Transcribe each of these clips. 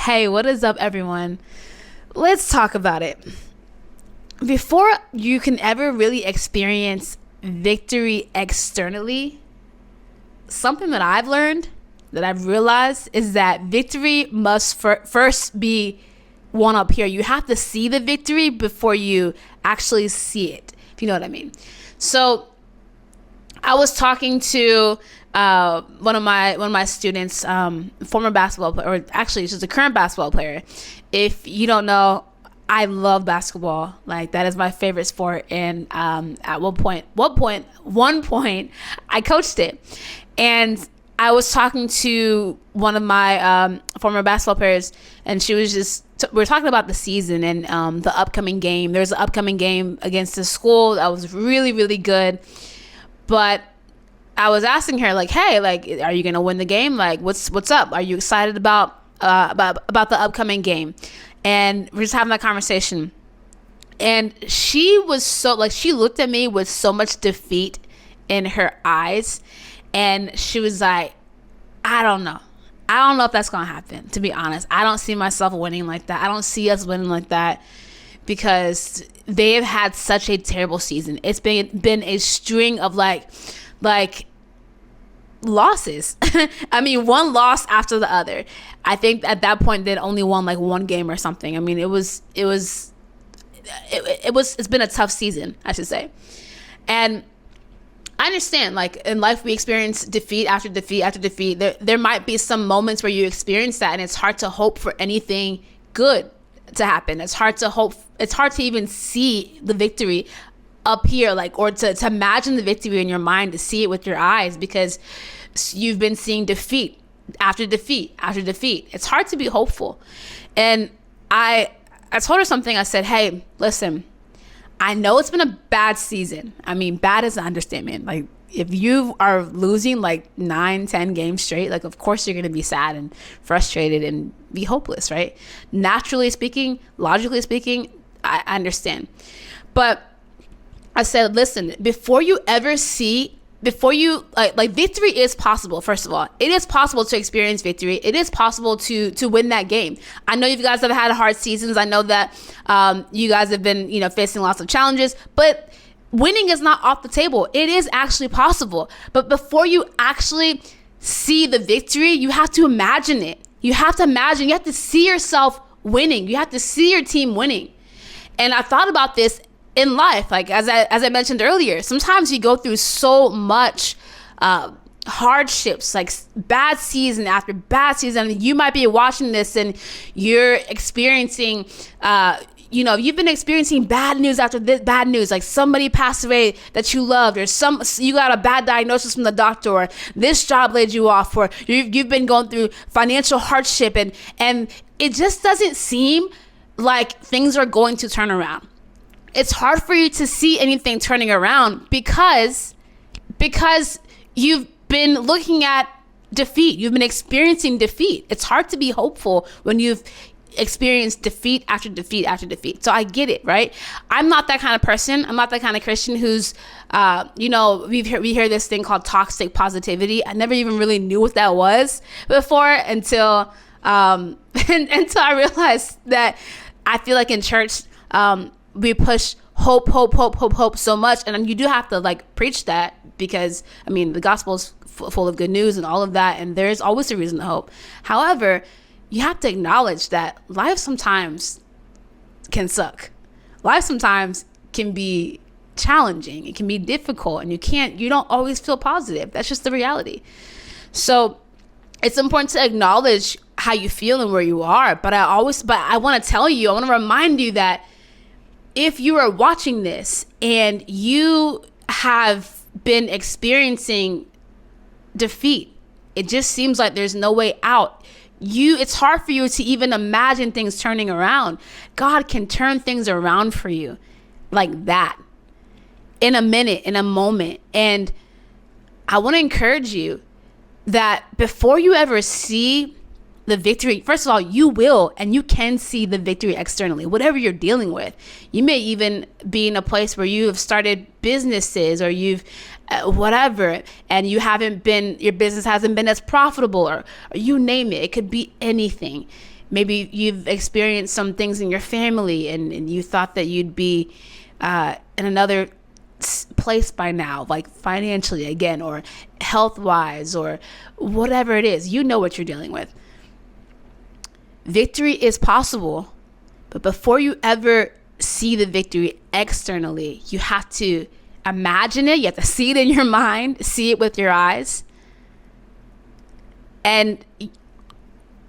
Hey, what is up, everyone? Let's talk about it. Before you can ever really experience victory externally, something that I've learned, that I've realized, is that victory must first be one up here. You have to see the victory before you actually see it, if you know what I mean. So I was talking to one of my students, former basketball player, or actually she's a current basketball player. If you don't know, I love basketball. Like, that is my favorite sport. And at one point, I coached it. And I was talking to one of my former basketball players, and she was we were talking about the season and the upcoming game. There's an upcoming game against the school that was really, really good. But I was asking her, like, hey, like, are you gonna win the game? Like, what's up? Are you excited about the upcoming game? And we're just having that conversation. And she was she looked at me with so much defeat in her eyes. And she was like, I don't know if that's going to happen, to be honest. I don't see myself winning like that. I don't see us winning like that, because they have had such a terrible season. It's been a string of like losses. I mean, one loss after the other. I think at that point they'd only won like one game or something. I mean, it's been a tough season, I should say. And I understand, like, in life we experience defeat after defeat after defeat. There might be some moments where you experience that, and it's hard to hope for anything good to happen. It's hard to even see the victory up here, like, or to imagine the victory in your mind, to see it with your eyes, because you've been seeing defeat after defeat after defeat. It's hard to be hopeful. And I told her something. I said, hey, listen, I know it's been a bad season. I mean, bad is an understatement. Like, if you are losing like 9-10 games straight, like, of course you're going to be sad and frustrated and be hopeless, right? Naturally speaking, logically speaking, I understand. But I said, listen, before you like victory is possible. First of all, it is possible to experience victory. It is possible to win that game. I know you guys have had hard seasons. I know that you guys have been, facing lots of challenges, but winning is not off the table. It is actually possible. But before you actually see the victory, you have to imagine it. You have to see yourself winning. You have to see your team winning. And I thought about this in life, like, as I mentioned earlier, sometimes you go through so much hardships, like bad season after bad season. You might be watching this and you're experiencing, you've been experiencing bad news after this bad news, like somebody passed away that you loved, or you got a bad diagnosis from the doctor, or this job laid you off, or you've been going through financial hardship, and it just doesn't seem like things are going to turn around. It's hard for you to see anything turning around because you've been looking at defeat. You've been experiencing defeat. It's hard to be hopeful when you've experienced defeat after defeat after defeat. So I get it, right? I'm not that kind of person. I'm not that kind of Christian who's, we hear this thing called toxic positivity. I never even really knew what that was before until until I realized that I feel like in church, we push hope so much, and you do have to like preach that, because I mean the gospel is full of good news and all of that, and there is always a reason to hope. However, you have to acknowledge that life sometimes can suck. Life sometimes can be challenging. It can be difficult, and you don't always feel positive. That's just the reality. So it's important to acknowledge how you feel and where you are. But I want to remind you that if you are watching this and you have been experiencing defeat, it just seems like there's no way out. It's hard for you to even imagine things turning around. God can turn things around for you like that, in a minute, in a moment. And I want to encourage you that before you ever see the victory, first of all, you will and you can see the victory externally, whatever you're dealing with. You may even be in a place where you have started businesses, or you've whatever, and your business hasn't been as profitable, or you name it. It could be anything. Maybe you've experienced some things in your family and you thought that you'd be in another place by now, like financially again, or health wise, or whatever it is. You know what you're dealing with. Victory is possible, but before you ever see the victory externally, you have to imagine it. You have to see it in your mind, see it with your eyes. And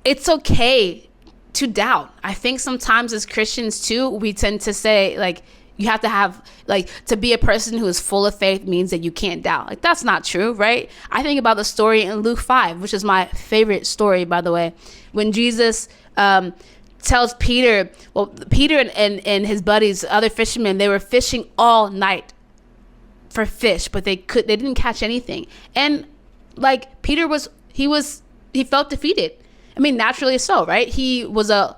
it's okay to doubt. I think sometimes as Christians too, we tend to say like, you have to have, like, to be a person who is full of faith means that you can't doubt. Like, that's not true, right? I think about the story in Luke 5, which is my favorite story, by the way, when Jesus tells Peter, well, Peter and his buddies, other fishermen, they were fishing all night for fish, but they didn't catch anything. And like Peter he felt defeated. I mean, naturally so, right? He wasn't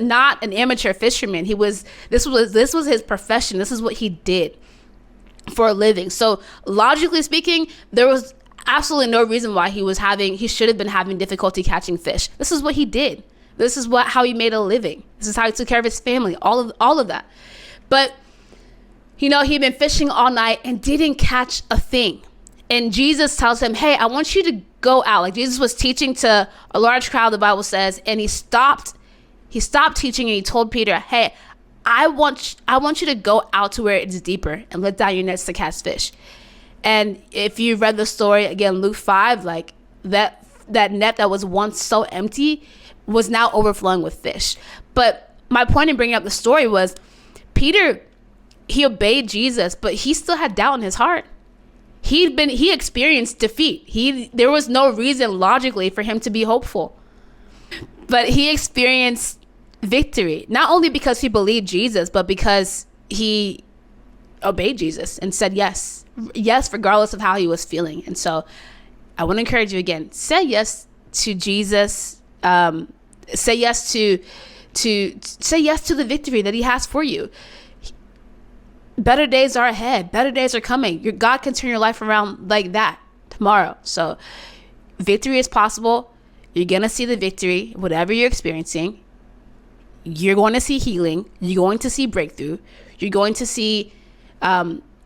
not an amateur fisherman. This was his profession. This is what he did for a living. So logically speaking, there was absolutely no reason why he should have been having difficulty catching fish. This is what he did. This is how he made a living. This is how he took care of his family, all of that. But he'd been fishing all night and didn't catch a thing. And Jesus tells him, hey, I want you to go out. Like, Jesus was teaching to a large crowd, the Bible says, and he stopped teaching and he told Peter, hey, I want you to go out to where it's deeper and let down your nets to catch fish. And if you read the story again, Luke 5, like that net that was once so empty was now overflowing with fish. But my point in bringing up the story was Peter, he obeyed Jesus, but he still had doubt in his heart. He experienced defeat. There was no reason logically for him to be hopeful, but he experienced victory, not only because he believed Jesus, but because he obeyed Jesus and said yes, regardless of how he was feeling. And so I want to encourage you again, say yes to Jesus. Say yes to the victory that he has for you. Better days are ahead. Better days are coming. God can turn your life around like that tomorrow. So victory is possible. You're going to see the victory, whatever you're experiencing. You're going to see healing. You're going to see breakthrough. You're going to see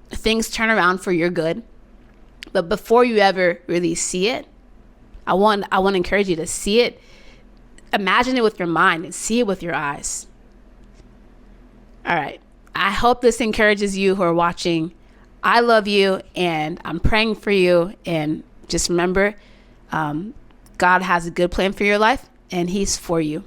things turn around for your good. But before you ever really see it, I want to encourage you to see it. Imagine it with your mind and see it with your eyes. All right. I hope this encourages you who are watching. I love you and I'm praying for you. And just remember, God has a good plan for your life and he's for you.